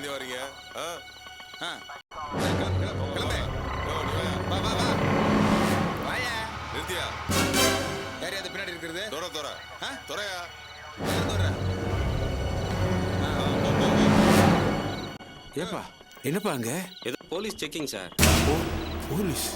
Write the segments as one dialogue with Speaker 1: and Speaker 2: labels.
Speaker 1: ஏந்தி வரீங்க?
Speaker 2: கிளம்பு. வா வா வா. வாயா.
Speaker 1: நிறுத்தியா?
Speaker 2: யார் அது பின்னாடி இருக்கிறது?
Speaker 1: துறையா?
Speaker 3: ஏப்பா என்னப்பா அங்க?
Speaker 4: ஏதோ போலீஸ் செக்கிங் சார்.
Speaker 3: ஓ போலீஸ்.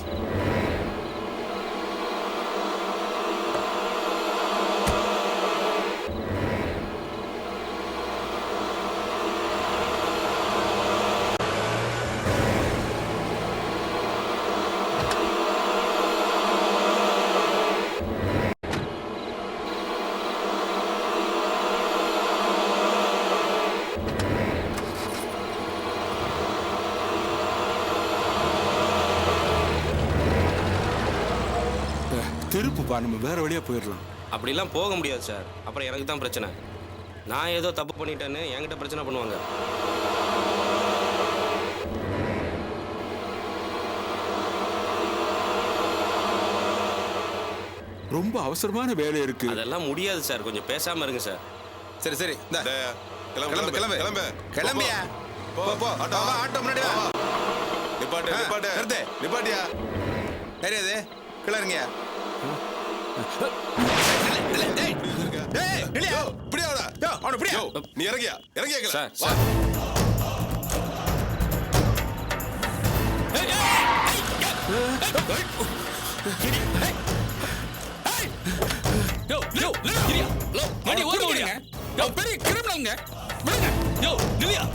Speaker 3: திருப்புப்பா, நம்ம வேற வழியா போயிடலாம்.
Speaker 4: அப்படிலாம் போக முடியாது சார். அப்புறம் எனக்கு தான் பிரச்சனை. நான் ஏதோ தப்பு பண்ணிட்டேன்னு என்கிட்ட பிரச்சனை பண்ணுவாங்க.
Speaker 3: ரொம்ப அவசரமான வேலை இருக்கு.
Speaker 4: அதெல்லாம் முடியாது சார். கொஞ்சம் பேசாம இருங்க சார்.
Speaker 2: சரி சரி.
Speaker 1: கிளம்பு கிளம்பு கிளம்பு.
Speaker 2: கிளம்பியா? போ போ. ஆட்டோ முன்னாடி வா.
Speaker 1: நிப்பாட்டு நிப்பாட்டு.
Speaker 2: நிறுத்து.
Speaker 1: நிப்பாட்டியா?
Speaker 2: யார் அது? கிளறுங்க.
Speaker 1: நீ இறங்கியா? இறங்கியா?
Speaker 4: சார் சார்
Speaker 5: பெரிய கிரிமினல்ங்க. விடுங்க. யோ நில்லியா.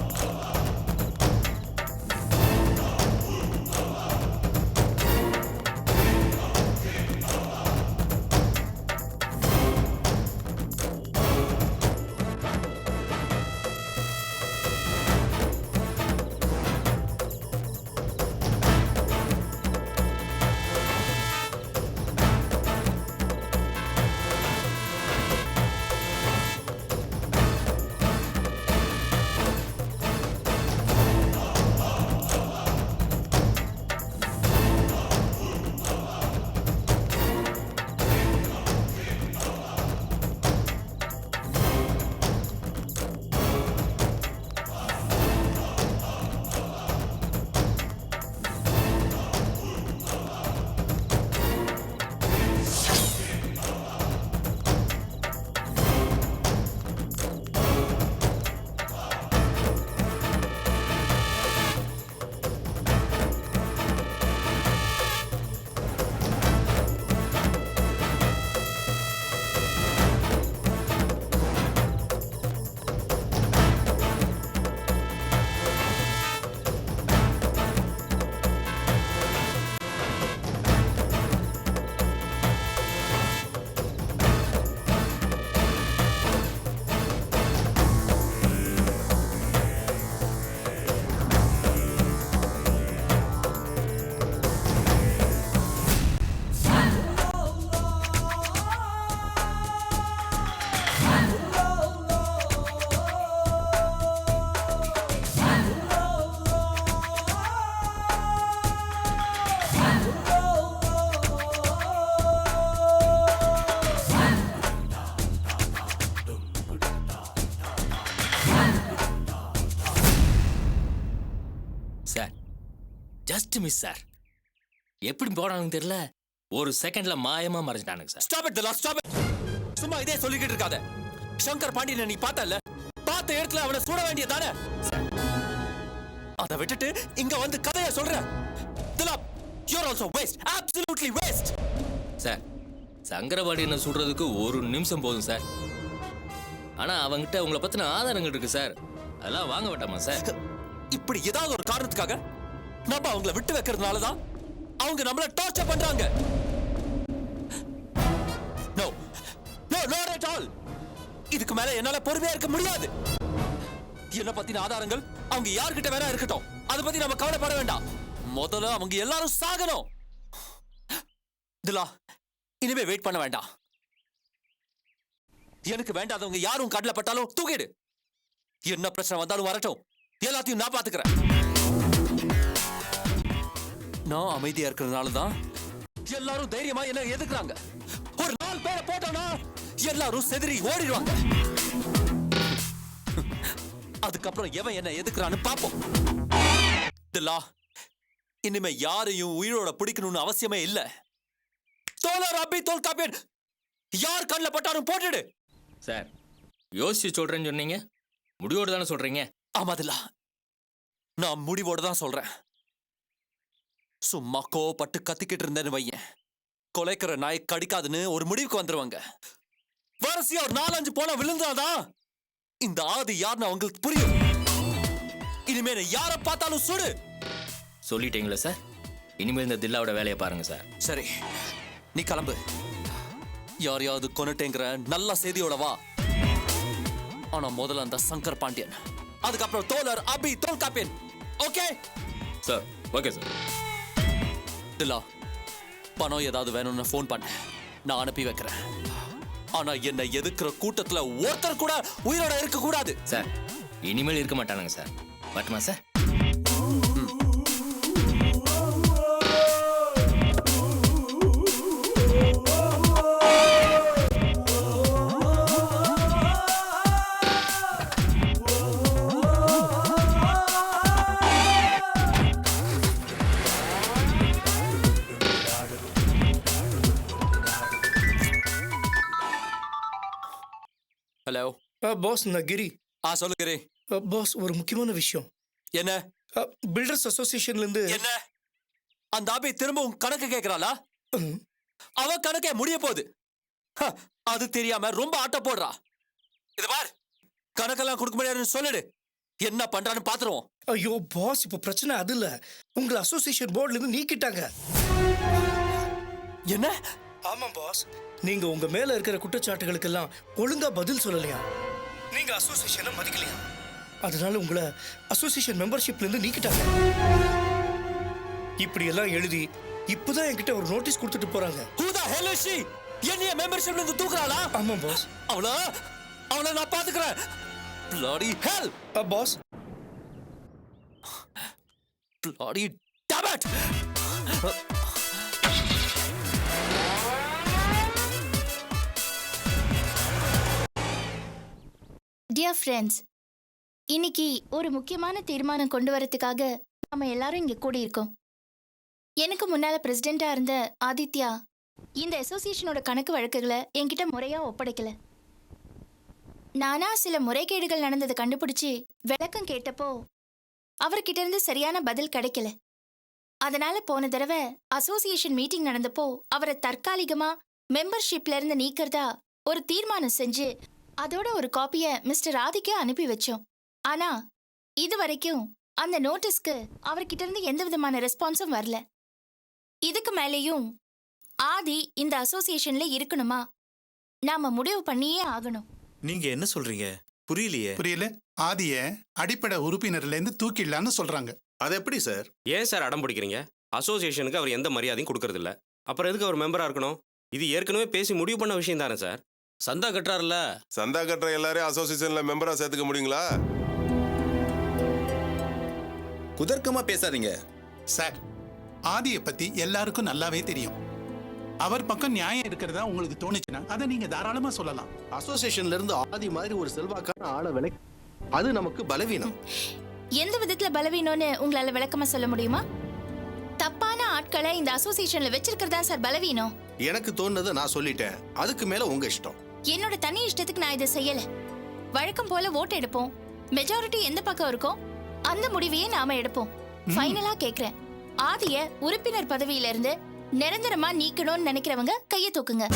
Speaker 6: Sir just miss sir. எப்படி போனான்னு தெரியல, ஒரு செகண்ட்ல மாயமா மறைஞ்சிட்டானுங்க sir.
Speaker 5: Stop it Thila, stop it. சும்மா இதே சொல்லிக்கிட்டு இருக்காத. சங்கர் பாண்டியனை நீ பார்த்தல, பார்த்த இடத்துல அவனை சுட வேண்டியதானே சார். அதை விட்டுட்டு இங்க வந்து கதைய சொல்ற. Thila, you are also waste, absolutely waste.
Speaker 6: Sir சங்கரபாண்டியனை சுடுறதுக்கு ஒரு நிமிஷம் போதும் சார். ஆனா அவங்கிட்ட உங்களை பத்தின ஆதாரங்கள் இருக்கு சார். அதெல்லாம் வாங்க வேண்டாமா சார்?
Speaker 5: இப்படி ஏதாவது ஒரு காரணத்துக்காக நம்ம அவங்கள விட்டு வைக்கிறதுனால தான் அவங்க நம்மள டார்ச்சர் பண்றாங்க. No no not at all. இதுக்கு மேல என்னால பொறுமையா இருக்க முடியாது. என்ன பத்தின ஆதாரங்கள் அவங்க யார்கிட்ட வேணா இருக்கட்டும், அதை பத்தி நம்ம கவலைப்பட வேண்டாம். முதல்ல அவங்க எல்லாரும் சாகணும். திலா, இனிமே வெயிட் பண்ண வேண்டாம். எனக்கு வேண்டாதவங்க யாரும் கடல பட்டாலும் தூக்கிடு. என்ன பிரச்சனை வந்தாலும் வரட்டும், எல்லாத்தையும் நான் பாத்துக்கிறேன். நான் அமைதியா இருக்கிறதுனால தான் எல்லாரும் தைரியமா என்ன எதுக்குறாங்க. ஒரு 4 பேரை போட்டோம்னா எல்லாரும் செதறி ஓடிடுவாங்க. அதுக்கப்புறம் எவன் என்ன எதுக்குறான்னு பாப்போம். தில்லா, இனிமே யாரையும் உயிரோட பிடிக்கணும்னு அவசியமே இல்ல. தோழர் அபி தொல்காப்பியன் யார் கண்ணில் பட்டாலும் போட்டுடு.
Speaker 6: சார் யோசிச்சு சொல்றேன்னு சொன்னீங்க, முடிவோடு தானே சொல்றீங்க?
Speaker 5: ஆமா தில்லா, நான் முடிவோட தான் சொல்றேன். சும்மா கோவப்பட்டு கத்திக்கிட்டு இருந்தேன்னு வையன், கொலைக்கிற நாய் கடிக்காதுன்னு ஒரு முடிவுக்கு வந்துருவாங்க. வரிசையா ஒரு 4-5 போல விழுந்தாதான் இந்த ஆதி யாருன்னு அவங்களுக்கு புரியும். இனிமே யாரை பார்த்தாலும் சுடு.
Speaker 6: சொல்லிட்டீங்களா சார்? இனிமேல் இந்த தில்லாவோட வேலையை பாருங்க சார்.
Speaker 5: சரி, நீ கிளம்பு. யாரையாவது கொன்னுட்டேங்கிற நல்ல செய்தியோட வா. ஆனா முதல்ல அந்த சங்கர் பாண்டியன், அதுக்கப்புறம் தோழர் Abhi Tholkappiyan. Okay
Speaker 6: sir? Okay sir.
Speaker 5: Thilla, பணம் ஏதாவது வேணும்னு ஃபோன் பண்ண, நான் அனுப்பி வைக்கிறேன். ஆனா என்ன எதுக்குற கூட்டத்துல ஒருத்தர் கூட உயிரோட இருக்க கூடாது.
Speaker 6: சார் இனிமேல் இருக்க மாட்டானுங்க சார். வரட்டுமா சார்?
Speaker 5: ஹலோ
Speaker 7: பாஸ், நான் கிரி.
Speaker 5: சொல்லுகிறே.
Speaker 7: பாஸ், ஒரு முக்கியமான விஷயம்.
Speaker 5: என்ன?
Speaker 7: பில்டர்ஸ் அசோசியேஷன்ல இருந்து.
Speaker 5: என்ன? அந்த அபி திரும்பவும் கணக்கு கேக்குறாளா? அவ கணக்கே முடிய போகுது. அது தெரியாம ரொம்ப ஆட்ட போடுறா. இது பார், கணக்கெல்லாம் கொடுக்க முடியாதுன்னு சொல்லிடு. என்ன பண்றான்னு பாத்துருவோம்.
Speaker 7: ஐயோ பாஸ், இப்ப பிரச்சனை அது இல்ல. உங்களை அசோசியேஷன் போர்ட்ல இருந்து நீக்கிட்டாங்க.
Speaker 5: என்ன?
Speaker 7: ஆமா பாஸ், நீங்க உங்க மேல இருக்கிற குற்றச்சாட்டுகளுக்கெல்லாம் ஒழுங்கா பதில் சொல்லலையா? நீங்க அசோசியேஷனை மதிக்கலையா? அதனால உங்களை அசோசியேஷன் மெம்பர்ஷிப்ல இருந்து நீக்கிட்டாங்க. இப்படி எல்லாம் எழுதி இப்பதான் என்கிட்ட ஒரு நோட்டீஸ் கொடுத்துட்டு போறாங்க.
Speaker 5: Who the hell is she? என்னைய மெம்பர்ஷிப்ல இருந்து தூக்குறாளா?
Speaker 7: ஆமா பாஸ்.
Speaker 5: அவளை நான் பாத்துக்கிறேன். Bloody hell!
Speaker 7: Boss,
Speaker 5: Bloody damn it!
Speaker 8: Dear friends, இன்னைக்கு ஒரு முக்கியமான தீர்மானம் கொண்டு வரதுக்காக நம்ம எல்லாரும் இங்க கூடியிருக்கோம். எனக்கு முன்னால பிரசிடெண்டா இருந்த ஆதித்யா இந்த அசோசியேஷனோட கணக்கு வழக்குகளை என்கிட்ட முறையா ஒப்படைக்கல. நானா சில முறைகேடுகள் நடந்ததை கண்டுபிடிச்சு விளக்கம் கேட்டப்போ அவர்கிட்ட இருந்து சரியான பதில் கிடைக்கல. அதனால போன தடவை அசோசியேஷன் மீட்டிங் நடந்தப்போ அவரை தற்காலிகமா மெம்பர்ஷிப்ல இருந்து நீக்கிறதா ஒரு தீர்மானம் செஞ்சு அதோட ஒரு காப்பிய மிஸ்டர் ஆதிக்கே அனுப்பி வச்சோம். ஆனா இது வரைக்கும் அந்த நோட்டீஸ்க்கு அவர்கிட்ட இருந்து எந்த விதமான ரெஸ்பான்ஸும் வரல. இதுக்கு மேலேயும் ஆதி இந்த அசோசியேஷன்ல இருக்கணுமா? நாம முடிவு பண்ணியே ஆகணும்.
Speaker 9: நீங்க என்ன சொல்றீங்க? புரியலையே.
Speaker 10: புரியல. ஆதிய அடிப்படை உறுப்பினர்ல இருந்து தூக்கிடலான்னு சொல்றாங்க.
Speaker 1: அது எப்படி சார்?
Speaker 4: ஏன் சார் அடம் பிடிக்கிறீங்க? அசோசியேஷனுக்கு அவர் எந்த மரியாதையும் கொடுக்கறது இல்ல. அப்புறம் எதுக்கு அவர் மெம்பரா இருக்கணும்? இது ஏற்கனவே பேசி முடிவு பண்ண விஷயம் தானே சார்.
Speaker 6: சந்தா கட்டுறாருல,
Speaker 1: சந்தா கட்டுற எல்லாரையும் அசோசியேஷன்ல மெம்பரா சேர்த்துக்க முடியுங்களா?
Speaker 2: குதர்க்கமா பேசாதீங்க
Speaker 10: சார். ஆதியை பத்தி எல்லாருக்கும் நல்லாவே தெரியும். அவர் பக்கம் நியாயம் இருக்கிறதா உங்களுக்கு தோணுச்சுன்னா அதை நீங்க தாராளமா சொல்லலாம்.
Speaker 11: அசோசியேஷன்ல இருந்து ஆதி மாதிரி ஒரு செல்வாக்கான ஆளை விலை, அது நமக்கு பலவீனம்.
Speaker 8: எந்த விதத்துல பலவீனம்னு உங்களால விளக்கமா சொல்ல முடியுமா? தப்பான ஆட்களை இந்த அசோசியேஷன்ல வச்சிருக்கிறதா சார் பலவீனம்.
Speaker 11: எனக்கு தோணுனதை நான் சொல்லிட்டேன். அதுக்கு மேல உங்க இஷ்டம்.
Speaker 8: என்னோட தனி இஷ்டத்துக்கு நான் இதை செய்யல. வழக்கம் போல ஓட்டு எடுப்போம். மெஜாரிட்டி எந்த பக்கம் இருக்கோ அந்த முடிவையே நாம எடுப்போம். ஃபைனலா கேக்குறேன், ஆதிய உறுப்பினர் பதவியில இருந்து நிரந்தரமா நீக்கணும்னு நினைக்கிறவங்க கையை தூக்குங்க.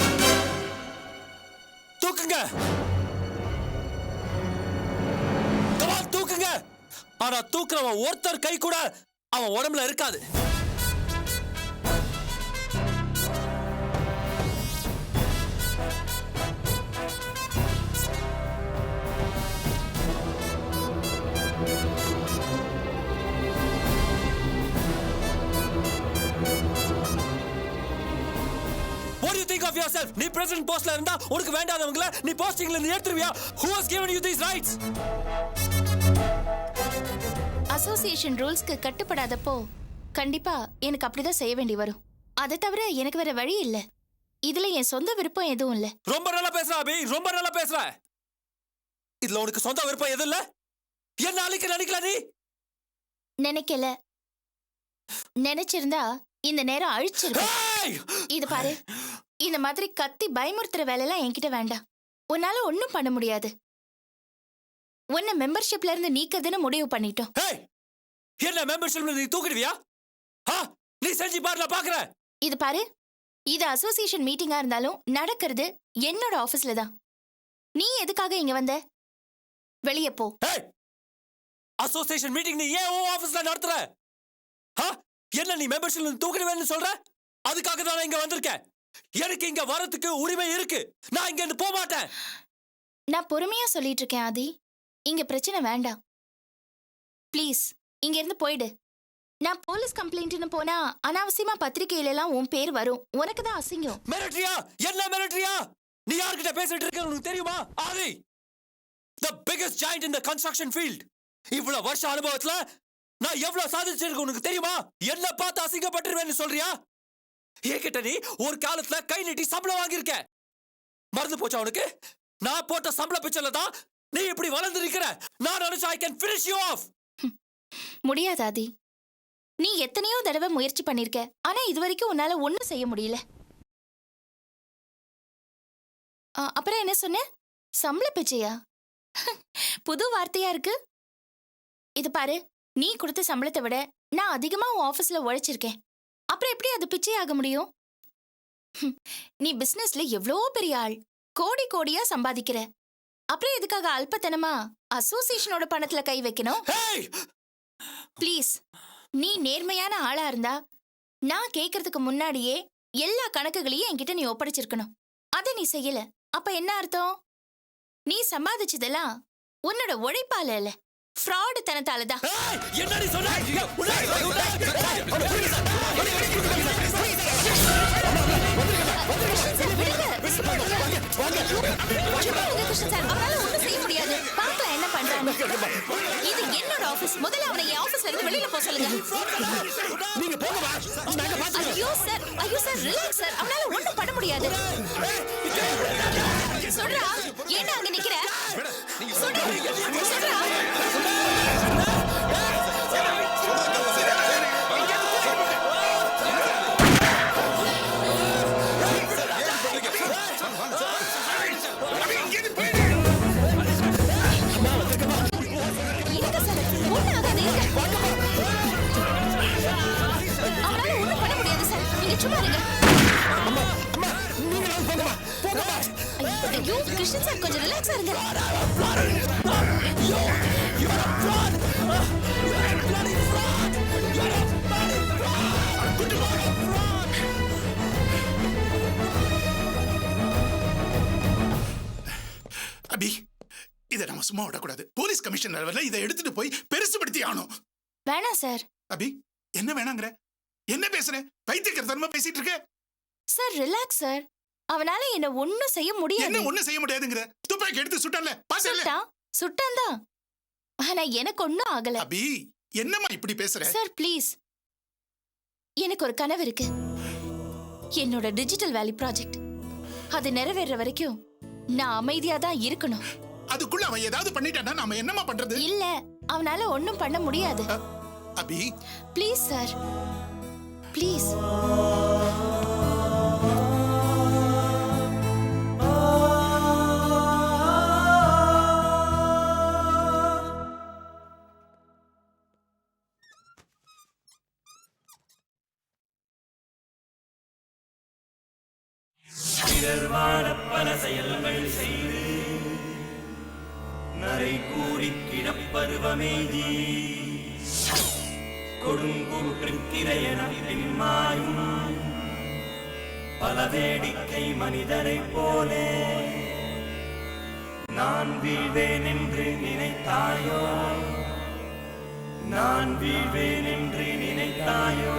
Speaker 5: தூக்குங்க, தூக்குங்க. ஆனா தூக்குறவன் ஒருத்தர் கை கூட அவன் உடம்புல இருக்காது. What do you think of yourself? நீ பிரசிடென்ட் போஸ்ட்ல இருந்தா உனக்கு வேண்டாதவங்கள நீ போஸ்டிங்ல இருந்து எடுத்துருவியா? Who has given you these rights?
Speaker 8: Association ரூல்ஸ்க்கு கட்டுப்படாதப்போ கண்டிப்பா எனக்கு அப்படிதான் செய்ய வேண்டி வரும். அதை தவிர எனக்கு வேற வழி இல்ல. இதுல என் சொந்த விருப்பம் எதுவும் இல்ல.
Speaker 5: ரொம்ப நல்லா பேசுற அபி, ரொம்ப நல்லா பேசுற. இதுல உனக்கு சொந்த விருப்பம் எதுவும் இல்ல? என்ன அழிக்க நினைக்கல நீ?
Speaker 8: நினைக்கல. நினைச்சிருந்தா இந்த நேரம் அழிச்சிருப்பேன்.
Speaker 5: ஏய்!
Speaker 8: இது பாரு, இந்த மாதிரி கத்தி பயமுறுத்துற வேலையெல்லாம் என்கிட்ட வேண்டாம். உன்னால ஒண்ணும் பண்ண முடியாது. உன்னை மெம்பர்ஷிப்ல இருந்து நீக்கிறதுன்னு முடிவு பண்ணிட்டோம்.
Speaker 5: ஏய்! என்ன மெம்பர்ஷிப்ல நீ தூக்கிடுவியா? நீ செஞ்சு பாரு, நான் பாக்குறேன்.
Speaker 8: இது பாரு, இது அசோசியேஷன் மீட்டிங்கா இருந்தாலும் நடக்கிறது என்னோட ஆபீஸ்ல தான். நீ எதுக்காக இங்க வந்த? வெளியே போ.
Speaker 5: அசோசியேஷன் மீட்டிங் நீ ஏன் உன் ஆபீஸ்ல நடத்துற? என்ன நீ மெம்பர்ஷிப்ல தூக்கிடுவேன்னு சொல்ற? அதுக்காக தான் நான் இங்க வந்திருக்கேன். எனக்கு இங்க வரதுக்கு உரிமை இருக்கு. நான் இங்க இருந்து போக மாட்டேன்.
Speaker 8: நான் பொறுமையா சொல்லிட்டு இருக்கேன் ஆதி. இங்க பிரச்சனை வேண்டாம். ப்ளீஸ் இங்க இருந்து போயிடு. நான் போலீஸ் கம்ப்ளைண்ட்னு போனா அனாவசியமா பத்திரிகையில எல்லாம் உன் பேர் வரும். உனக்கு தான் அசிங்கம்.
Speaker 5: மிலிட்டரியா? என்ன மிலிட்டரியா? நீ யார்கிட்ட பேசிட்டு இருக்க உனக்கு தெரியுமா? ஆதி, the biggest giant in the construction field. இவ்வளவு வருஷ அனுபவத்துல நான் எவ்வளவு சாதிச்சிருக்கேன் உனக்கு தெரியுமா? என்ன பார்த்து அசிங்கப்பட்டுருவேன்னு சொல்றியா? ஏகிட்ட நீ ஒரு காலத்துல கை நீட்டி சம்பளம் வாங்கியிருக்க. மறந்து போச்சா உனக்கு? நான் போட்ட சம்பள பிச்சைல தான் நீ இப்படி வளர்ந்து இருக்கிற. நான் நினைச்சா I can finish you off.
Speaker 8: முடியாது ஆதி. நீ எத்தனையோ தடவை முயற்சி பண்ணிருக்க. ஆனா இதுவரைக்கும் உன்னால ஒண்ணும் செய்ய முடியல. அப்புறம் என்ன சொன்ன? சம்பள பிச்சையா? புது வார்த்தையா இருக்கு. இது பாரு, நீ கொடுத்த சம்பளத்தை விட நான் அதிகமா உன் ஆபீஸ்ல உழைச்சிருக்கேன். அப்புறம் எப்படி அது பிச்சை ஆக முடியும்? நீ பிசினஸ்ல எவ்வளோ பெரிய ஆள், கோடி கோடியா சம்பாதிக்கிற. அப்புறம் எதுக்காக அல்பத்தனமா அசோசியேஷனோட பணத்துல கை வைக்கணும்? ப்ளீஸ், நீ நேர்மையான ஆளா இருந்தா நான் கேட்கறதுக்கு முன்னாடியே எல்லா கணக்குகளையும் என்கிட்ட நீ ஒப்படைச்சிருக்கணும். அதை நீ செய்யல. அப்ப என்ன அர்த்தம்? நீ சம்பாதிச்சதெல்லாம் உன்னோட உழைப்பால இல்ல, ஃப்ராடு தனத்தாலதான்.
Speaker 5: என்னடி சொன்ன?
Speaker 8: செய்ய முடியாது. பார்க்கலாம் என்ன பண்றாங்க. இது என்னோட ஆபீஸ். முதல்ல அவனை என் ஆபீஸ்ல இருந்து வெளியில போக சொல்லுங்க. ஐயோ சார், ஐயோ சார், ரிலாக்ஸ் சார். அவனால ஒண்ணும் பண்ண முடியாது. சொல்றா, ஏன்டா அங்க நிக்கிற? சொல்றா. அவனால ஒண்ணும் பண்ண முடியாது சார். நீங்க சும்மா இருங்க. ஐயோ கிருஷ்ணன் சார், கொஞ்சம் ரிலாக்ஸா இருங்க.
Speaker 10: அபி, இதை நம்ம சும்மா விடக்கூடாது. போலீஸ் கமிஷனர் லெவல்ல இதை எடுத்துட்டு போய் பெருசுபடுத்தி ஆகணும்.
Speaker 8: வேணாம் சார்.
Speaker 10: அபி, என்ன வேணாங்கற? என்ன பேசுற? பைத்தியக்காரத்தனமா பேசிட்டு இருக்க.
Speaker 8: Sir relax sir. அவனால என்ன ஒண்ணும் செய்ய முடியாது.
Speaker 10: என்ன ஒண்ணும் செய்ய முடியாதுங்கற? துப்பாக்கி எடுத்து சுட்டல, பாத்தல?
Speaker 8: சுட்டான்தான். ஆனா எனக்கு ஒண்ணும் ஆகல.
Speaker 10: அபி, என்னம்மா இப்படி பேசுற?
Speaker 8: Sir please. எனக்கு ஒரு கனவு இருக்கு. என்னோட டிஜிட்டல் வேலி ப்ராஜெக்ட். அது நிறைவேற வரைக்கும் நான் அமைதியா தான் இருக்கணும்.
Speaker 10: அதுக்குள்ள அவன் ஏதாவது பண்ணிட்டானா நாம என்னமா பண்றது?
Speaker 8: இல்ல, அவனால ஒண்ணும் பண்ண முடியாது.
Speaker 10: அபி,
Speaker 8: ப்ளீஸ் சார், ப்ளீஸ்.
Speaker 12: பல செயல்கள் செய்து நரை கூறி கிடப்பருவமேதி கொடுங்கூற்றுக்கிரையென பின்மாயும் பல வேடிக்கை மனிதரைப் போலே நான் வீழ்வேன் என்று நினைத்தாயோ? நான் வீழ்வேன் என்று நினைத்தாயோ?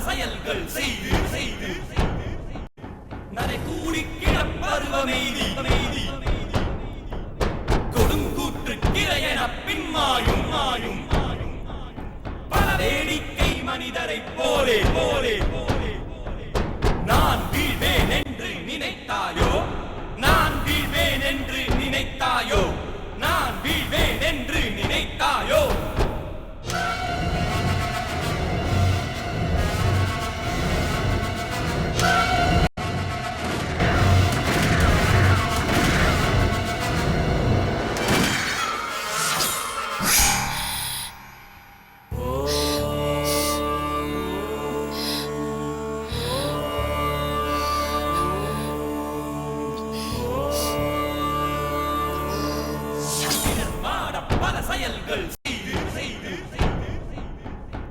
Speaker 12: செயல்கள் செய்து செய்து நரை கூடி கிடப்பருவமேதி கொடுங்கூற்று கிரையென பின்மாயும் பல வேடிக்கை மனிதரை போலே போலே போலே நான் வீழ்வேன் என்று நினைத்தாயோ நான் வீழ்வேன் என்று நினைத்தாயோ நான் வீழ்வேன் என்று நினைத்தாயோ பல செயல்கள் செய்து செய்து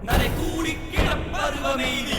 Speaker 12: நரை கூடி கிடப்பருவமெய்தி